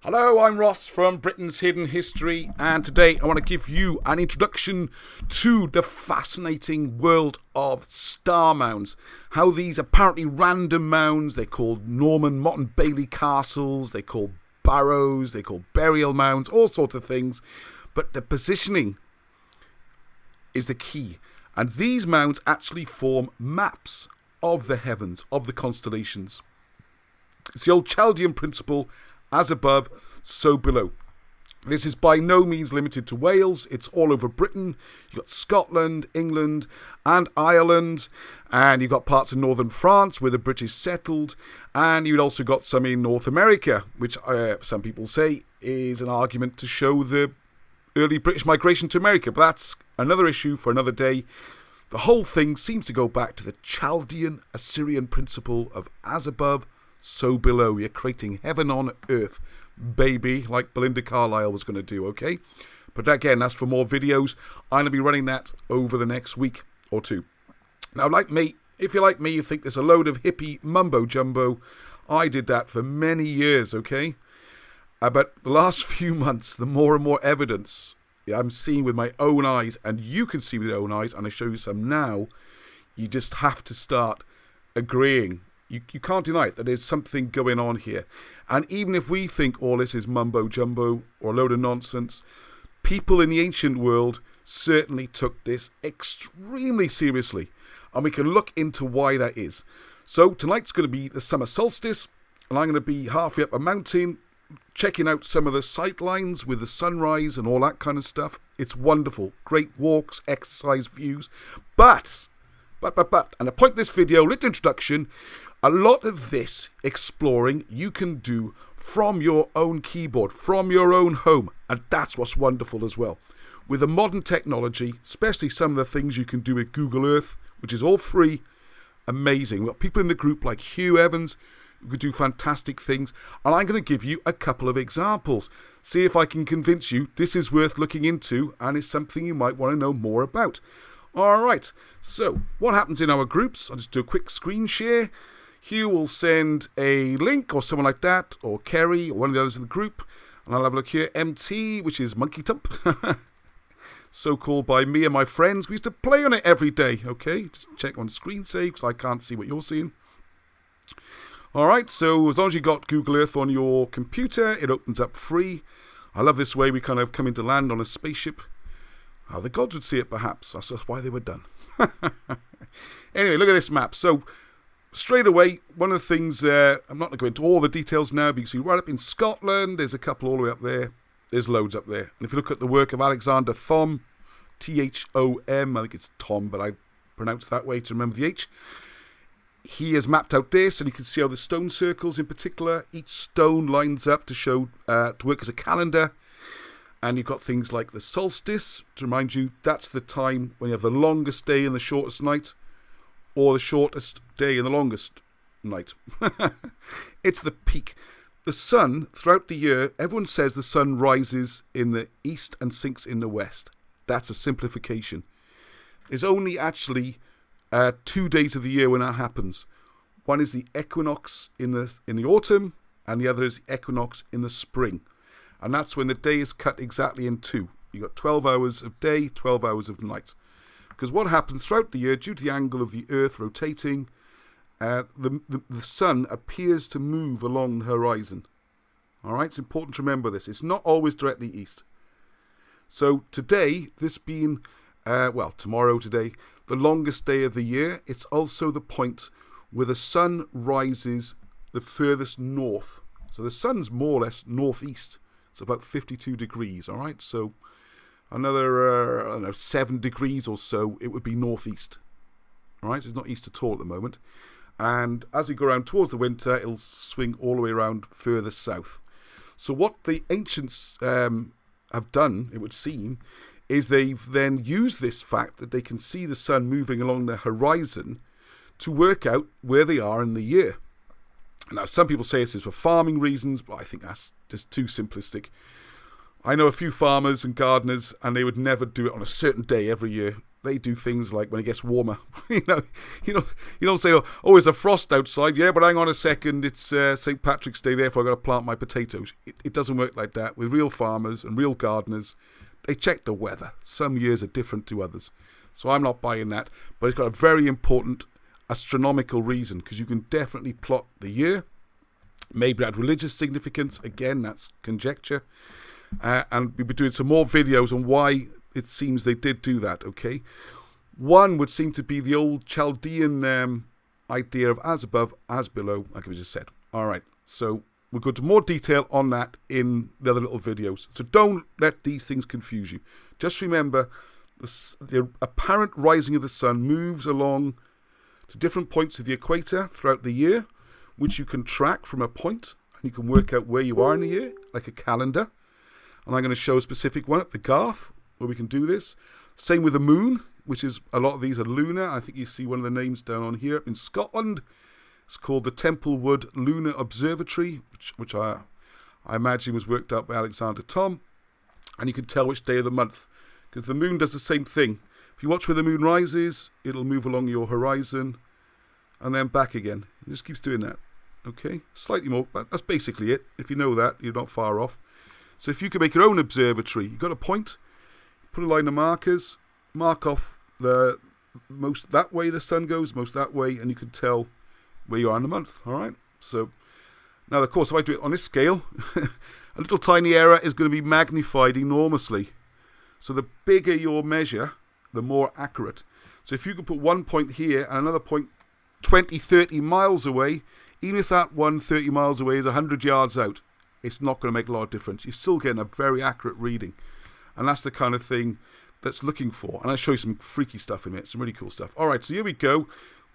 Hello, I'm Ross from Britain's Hidden History, and today I want to give you an introduction to the fascinating world of star mounds. How these apparently random mounds, they're called Norman Mott and Bailey castles, they're called barrows, they're called burial mounds, all sorts of things, but the positioning is the key. And these mounds actually form maps of the heavens, of the constellations. It's the old Chaldean principle, as above, so below. This is by no means limited to Wales. It's all over Britain. You've got Scotland, England, and Ireland. And you've got parts of northern France where the British settled. And you've also got some in North America, which some people say is an argument to show the early British migration to America. But that's another issue for another day. The whole thing seems to go back to the Chaldean Assyrian principle of as above, so below. You're creating heaven on earth, baby, like Belinda Carlisle was going to do, okay? But again, that's for more videos. I'm going to be running that over the next week or two. Now, like me, if you're like me, you think there's a load of hippie mumbo-jumbo. I did that for many years, okay? But the last few months, the more and more evidence I'm seeing with my own eyes, and you can see with your own eyes, and I show you some now, you just have to start agreeing. You can't deny it, that there's something going on here. And even if we think all this is mumbo-jumbo or a load of nonsense, people in the ancient world certainly took this extremely seriously. And we can look into why that is. So tonight's going to be the summer solstice, and I'm going to be halfway up a mountain, checking out some of the sight lines with the sunrise and all that kind of stuff. It's wonderful. Great walks, exercise views. But, and the point of this video, little introduction, a lot of this exploring you can do from your own keyboard, from your own home, and that's what's wonderful as well. With the modern technology, especially some of the things you can do with Google Earth, which is all free, amazing. We've got people in the group like Hugh Evans who could do fantastic things, and I'm going to give you a couple of examples. See if I can convince you this is worth looking into and is something you might want to know more about. Alright, so what happens in our groups? I'll just do a quick screen share. Hugh will send a link or someone like that, or Kerry, or one of the others in the group. And I'll have a look here. MT, which is Monkey Tump. So called by me and my friends. We used to play on it every day, okay? Just check on screen save, because I can't see what you're seeing. Alright, so as long as you got Google Earth on your computer, it opens up free. I love this way we kind of come into land on a spaceship. Oh, the gods would see it perhaps. That's why they were done. Anyway, look at this map. So, straight away, one of the things, I'm not going to go into all the details now, because you right up in Scotland, there's a couple all the way up there, there's loads up there. And if you look at the work of Alexander Thom, Thom, I think it's Tom, but I pronounce that way to remember the H, he has mapped out this, and you can see how the stone circles in particular, each stone lines up to show, to work as a calendar. And you've got things like the solstice, to remind you, that's the time when you have the longest day and the shortest night, or the shortest day and the longest night. It's the peak. The sun, throughout the year, everyone says the sun rises in the east and sinks in the west. That's a simplification. There's only actually 2 days of the year when that happens. One is the equinox in the autumn, and the other is the equinox in the spring. And that's when the day is cut exactly in two. You've got 12 hours of day, 12 hours of night. Because what happens throughout the year, due to the angle of the Earth rotating, the sun appears to move along the horizon. Alright, it's important to remember this. It's not always directly east. So today, this being, tomorrow today, the longest day of the year, it's also the point where the sun rises the furthest north. So the sun's more or less northeast. It's about 52 degrees, all right? So another, 7 degrees or so, it would be northeast. All right? It's not east at all at the moment. And as we go around towards the winter, it'll swing all the way around further south. So what the ancients have done, it would seem, is they've then used this fact that they can see the sun moving along the horizon to work out where they are in the year. Now, some people say this is for farming reasons, but I think that's just too simplistic. I know a few farmers and gardeners, and they would never do it on a certain day every year. they do things like when it gets warmer. you don't say, oh, there's a frost outside. Yeah, but hang on a second, it's St. Patrick's Day, therefore I've got to plant my potatoes. It doesn't work like that. With real farmers and real gardeners, they check the weather. Some years are different to others. So I'm not buying that. But it's got a very important astronomical reason, because you can definitely plot the year. Maybe it had religious significance. Again, that's conjecture. And we'll be doing some more videos on why it seems they did do that, okay? One would seem to be the old Chaldean idea of as above, as below, like I just said. All right, so we'll go into more detail on that in the other little videos. So don't let these things confuse you. Just remember, the apparent rising of the sun moves along to different points of the equator throughout the year, which you can track from a point, and you can work out where you are in the year, like a calendar. And I'm going to show a specific one at the Garth, where we can do this. Same with the moon, which is, a lot of these are lunar. I think you see one of the names down on here. In Scotland, it's called the Templewood Lunar Observatory, which I imagine was worked out by Alexander Thom. And you can tell which day of the month, because the moon does the same thing. If you watch where the moon rises, it'll move along your horizon, and then back again. It just keeps doing that. Okay? Slightly more, but that's basically it. If you know that, you're not far off. So if you can make your own observatory, you've got a point, put a line of markers, mark off the most that way the sun goes, most that way, and you can tell where you are in the month. All right? So now, of course, if I do it on this scale, a little tiny error is going to be magnified enormously. So the bigger your measure, the more accurate. So if you can put one point here and another point 20, 30 miles away, even if that one 30 miles away is 100 yards out, it's not going to make a lot of difference. You're still getting a very accurate reading. And that's the kind of thing that's looking for. And I'll show you some freaky stuff in a minute, some really cool stuff. All right, so here we go.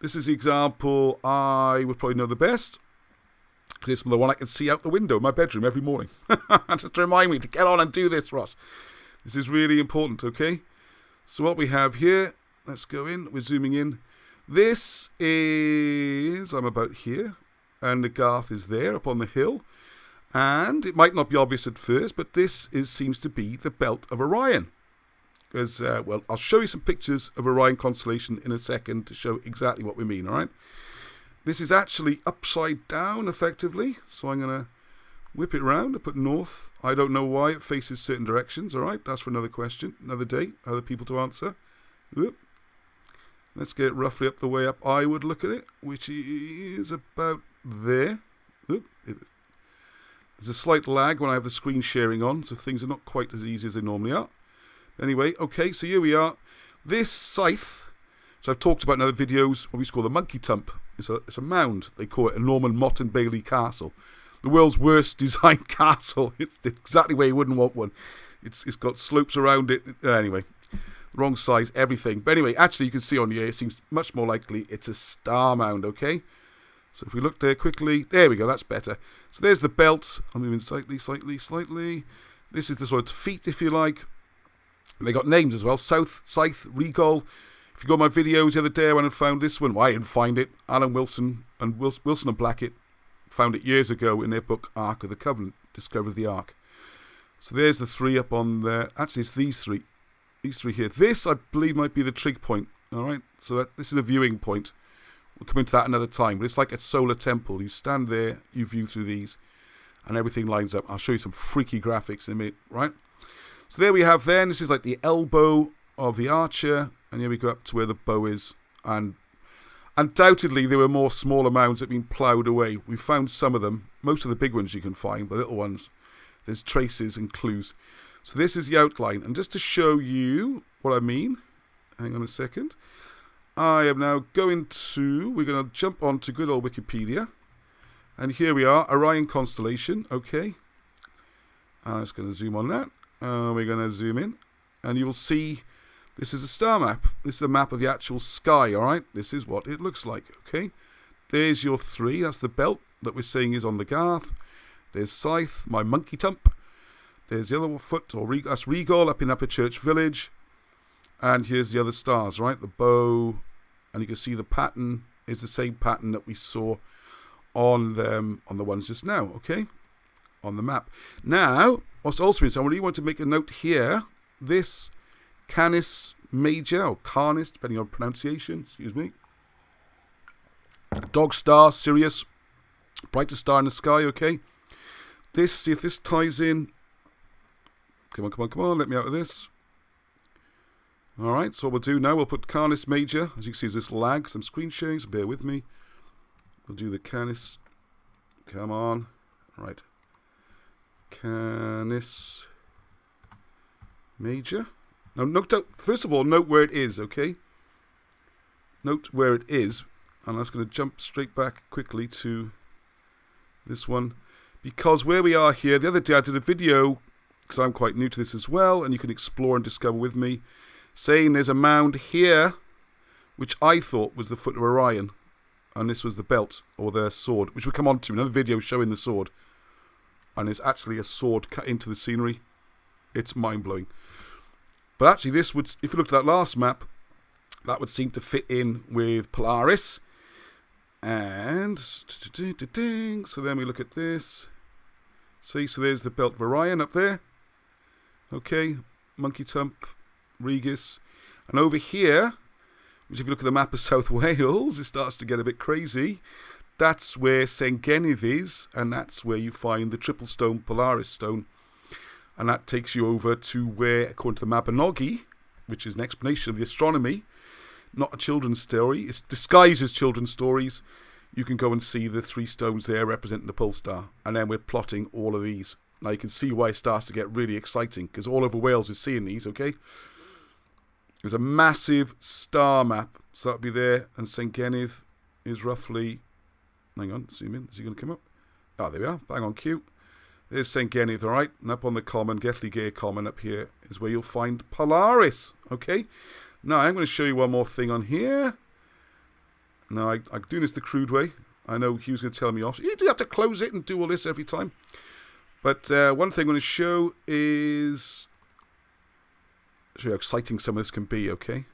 This is the example I would probably know the best, because it's the one I can see out the window in my bedroom every morning. Just to remind me to get on and do this, Ross. This is really important, okay? So what we have here, let's go in. We're zooming in. This is, I'm about here, and the Garth is there up on the hill. And it might not be obvious at first, but this seems to be the belt of Orion. Because, well, I'll show you some pictures of Orion Constellation in a second to show exactly what we mean, all right? This is actually upside down, effectively. So I'm going to whip it around and put north. I don't know why it faces certain directions, all right? That's for another question, another day, other people to answer. Whoop. Let's get it roughly up the way up I would look at it, which is about there. Whoop. There's a slight lag when I have the screen sharing on, so things are not quite as easy as they normally are. Anyway, okay, so here we are. This scythe, which I've talked about in other videos, what we used to call the monkey tump. It's a mound. They call it a Norman Mott and Bailey castle. The world's worst designed castle. It's exactly where you wouldn't want one. It's got slopes around it. Anyway, wrong size, everything. But anyway, actually you can see on here, it seems much more likely it's a star mound, okay? So if we look there quickly, there we go, that's better. So there's the belt. I'm moving slightly. This is the sort of feet, if you like. And they got names as well, South, Scythe, Regal. If you go on my videos the other day, I went and found this one. Well, I didn't find it. Alan Wilson and Blackett found it years ago in their book, Ark of the Covenant, Discovery of the Ark. So there's the three up on there. Actually, it's these three. These three here. This, I believe, might be the trig point. All right, so this is a viewing point. We'll come into that another time, but it's like a solar temple. You stand there, you view through these, and everything lines up. I'll show you some freaky graphics in a minute, right? So there we have then, this is like the elbow of the archer, and here we go up to where the bow is, and undoubtedly there were more smaller mounds that have been ploughed away. We found some of them, most of the big ones you can find, the little ones, there's traces and clues. So this is the outline, and just to show you what I mean, hang on a second. I am now we're going to jump on to good old Wikipedia. And here we are, Orion Constellation, okay. I'm just going to zoom on that. We're going to zoom in. And you will see, this is a star map. This is a map of the actual sky, all right. This is what it looks like, okay. There's your three, that's the belt that we're saying is on the Garth. There's Scythe, my monkey tump. There's the other foot, that's Regal up in Upper Church Village. And here's the other stars, right? The bow, and you can see the pattern is the same pattern that we saw on the ones just now, okay? On the map. Now, what's also is I really want to make a note here. This Canis Major, or Canis, depending on pronunciation, excuse me. Dog star, Sirius, brightest star in the sky, okay. This, see if this ties in. Come on, let me out of this. Alright, so what we'll do now, we'll put Canis Major. As you can see, there's this lag, some screen sharing, so bear with me. We'll do the Canis. Come on. Right. Canis Major. Now, first of all, note where it is, okay? Note where it is. And I'm just going to jump straight back quickly to this one. Because where we are here, the other day I did a video, because I'm quite new to this as well, and you can explore and discover with me, saying there's a mound here, which I thought was the foot of Orion. And this was the belt, or the sword, which we'll come on to. Another video showing the sword. And there's actually a sword cut into the scenery. It's mind-blowing. But actually this would, if you looked at that last map, that would seem to fit in with Polaris. And, so then we look at this. See, so there's the belt of Orion up there. Okay, Monkey Tump, Regis. And over here, which if you look at the map of South Wales, it starts to get a bit crazy. That's where St. Gennydd is, and that's where you find the triple stone, Polaris stone. And that takes you over to where, according to the Mabinogi, which is an explanation of the astronomy, not a children's story, it's disguised as children's stories, you can go and see the 3 stones there representing the pole star. And then we're plotting all of these. Now you can see why it starts to get really exciting, because all over Wales is seeing these, okay? There's a massive star map, so that'll be there, and St. Gennydd is roughly, hang on, zoom in, is he going to come up? Oh, there we are, bang on cue. There's St. Gennydd, alright, and up on the common, Gethley Gay Common up here, is where you'll find Polaris, okay? Now, I'm going to show you one more thing on here. Now, I'm doing this the crude way. I know Hugh's going to tell me off. You do have to close it and do all this every time. But one thing I'm going to show is, show you how exciting some of this can be, okay?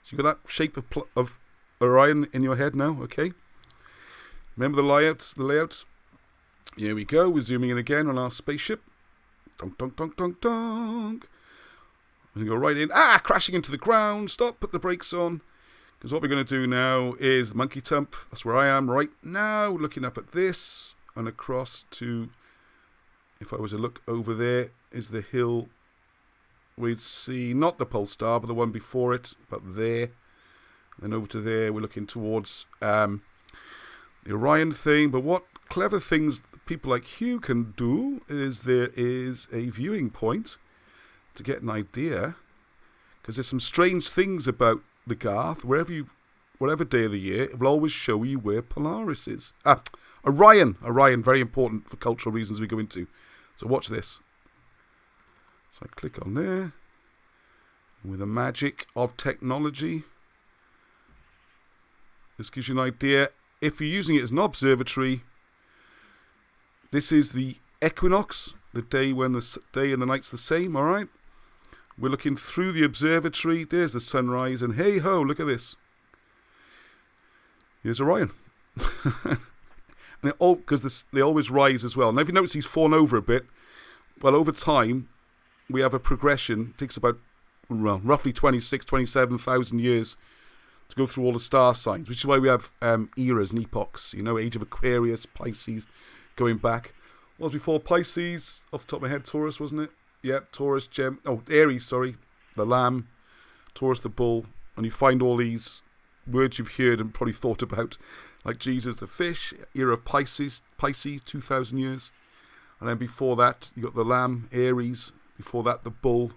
So you got that shape of Orion in your head now, okay? Remember the layouts? Here we go. We're zooming in again on our spaceship. Donk, donk, donk, donk, donk. I'm going to go right in. Crashing into the ground. Stop, put the brakes on. Because what we're going to do now is the Monkey Tump. That's where I am right now, looking up at this and across to, if I was to look over there, is the hill. We'd see not the pole star, but the one before it, but there. Then over to there, we're looking towards the Orion thing. But what clever things people like Hugh can do is there is a viewing point to get an idea, because there's some strange things about the Garth. Whatever day of the year, it will always show you where Polaris is. Orion, very important for cultural reasons we go into. So watch this. So I click on there. With the magic of technology, this gives you an idea. If you're using it as an observatory, this is the equinox, the day when the day and the night's the same, all right? We're looking through the observatory. There's the sunrise, and hey ho, look at this. Here's Orion. And because they always rise as well. Now, if you notice, he's fallen over a bit. Well, over time, we have a progression. It takes about roughly 27,000 years to go through all the star signs, which is why we have eras and epochs. You know, Age of Aquarius, Pisces, going back. What was before Pisces? Off the top of my head, Taurus, wasn't it? Yep, Taurus, Aries, sorry. The Lamb, Taurus, the Bull. And you find all these words you've heard and probably thought about, like Jesus, the fish, era of Pisces, 2,000 years. And then before that, you got the Lamb, Aries. Before that, the Bull.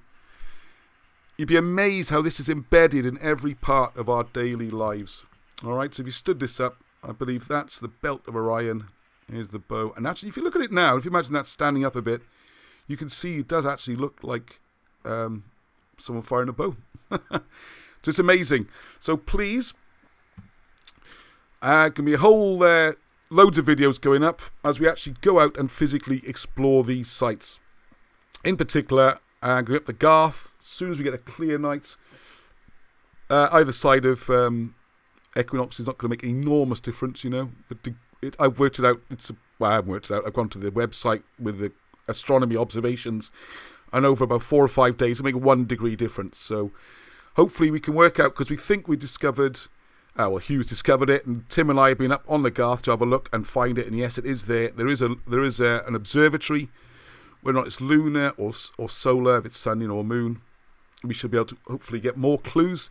You'd be amazed how this is embedded in every part of our daily lives. All right, so if you stood this up, I believe that's the belt of Orion. Here's the bow. And actually, if you look at it now, if you imagine that standing up a bit, you can see it does actually look like someone firing a bow. So it's amazing. So please, can be a whole loads of videos going up as we actually go out and physically explore these sites. In particular, going up the Garth, as soon as we get a clear night, either side of equinox is not going to make an enormous difference, you know. I've worked it out. I haven't worked it out. I've gone to the website with the astronomy observations, and over about 4 or 5 days, it'll make a 1 degree difference. So hopefully we can work out, because we think we discovered, Hugh's discovered it, and Tim and I have been up on the Garth to have a look and find it, and yes, it is there. There is an observatory, whether or not it's lunar or solar, if it's sun or moon. We should be able to hopefully get more clues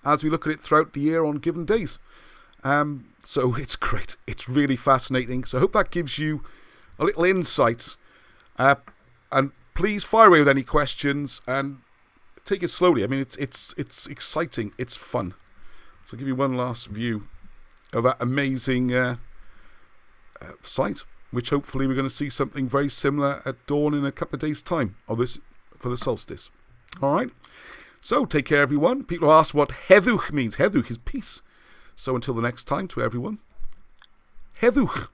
as we look at it throughout the year on given days. So it's great. It's really fascinating. So I hope that gives you a little insight. And please fire away with any questions and take it slowly. I mean, it's exciting. It's fun. So I'll give you one last view of that amazing site, which hopefully we're going to see something very similar at dawn in a couple of days' time for the solstice. All right. So take care, everyone. People ask what Hedduch means. Hedduch is peace. So until the next time, to everyone, Hedduch.